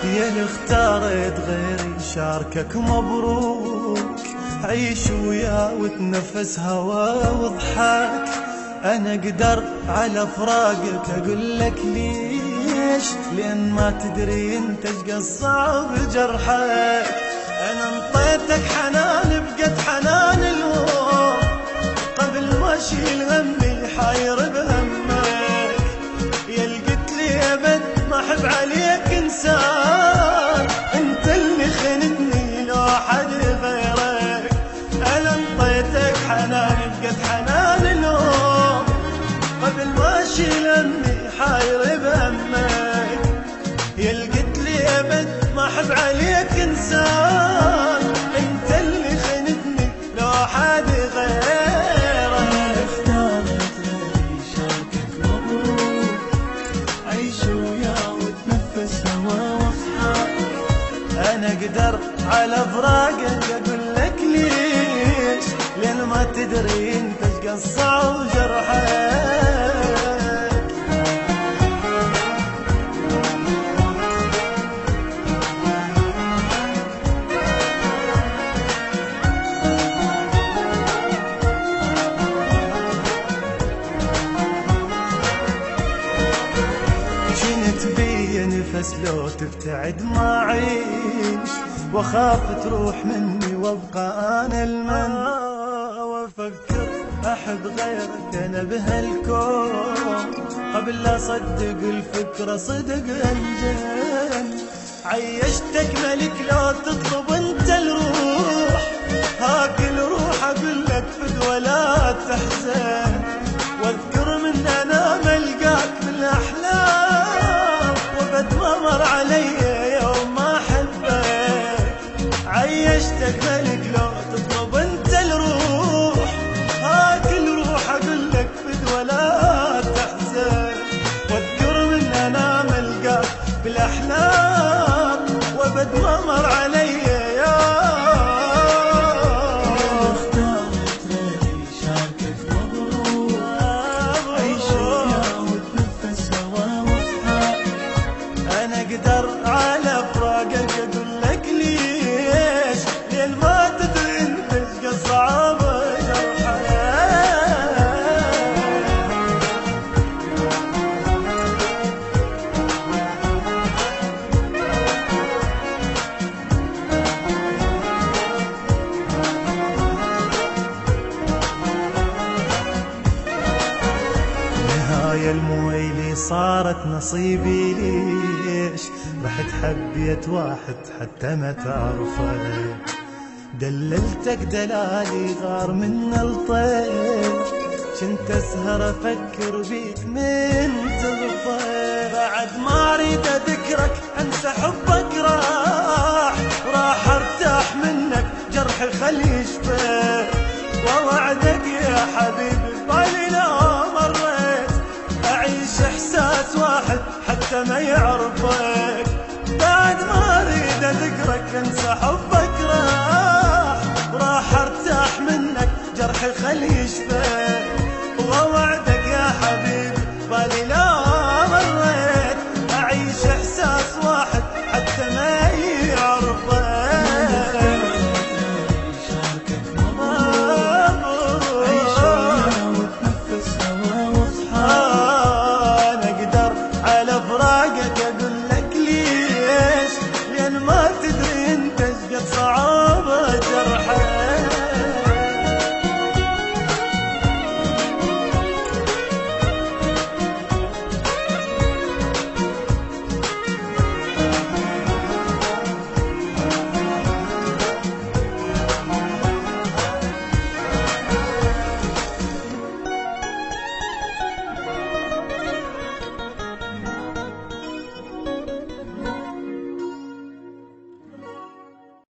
يا اللي اختارت غيري شاركك مبروك، عيش وياه وتنفس هوا وضحك. انا اقدر على فراقك اقول لك ليش، لان ما تدري انت ايش قصعب جرحك. انا انطيتك حنان بقد حنان الوم، قبل ما اشيل همي حاير بهمك. يا اللي قلت لي ابد ما احب عليك انسان، انت اللي خنتني لو حد غيرك. انا انطيتك حنان بقد حنان الوم، قبل ما اشيل همي حاير بهمك. يا اللي قلت لي ابد ما احب عليك انسان، انت اللي خنتني لو حد غيرك. اختارت غيري شاركك مبروك، عيش وياه وتنفس هوا واصحى. انا اقدر على فراقك اقول لك ليش، لان ما تدري انت ايش قصع وجرحك. نفس لو تبتعد ما عيش، واخاف تروح مني وابقى انا المن. وافكر احب غيرك انا بهالكون، قبل لا اصدق الفكره صدق انجن. عيشتك ملك لو تطلب انت الروح، هاك الروح اقول لك فد ولا تحزن. واذكر من انا ملقاك بالاحلام، وبد ما مر علي يوم ما احبك. عيشتك ملك لو تطلب انت الروح، هاك الروح اقول لك فد ولا تحزن. واذكر من انا ملقاك بالاحلام، وبد ما مر علي اقدر على فراقك اقول لك ليش، لين ما تدري انت ايش قصعب جرحك. نهاية المويلي صارت نصيبي ليش، رحت حبيت واحد حتى ما تعرفه. دللتك دلالي غار من الطير، كنت اسهر افكر بيك من تغفى. بعد ما اريد اذكرك انسى حبك راح ارتاح منك جرحي خلي يشفى. ووعدك يا حبيبي بالي لو مريت، اعيش احساس واحد حتى ما يعرفك. بعد ما اريد اذكرك انسى حبك راح ارتاح منك جرحي خلي يشفى.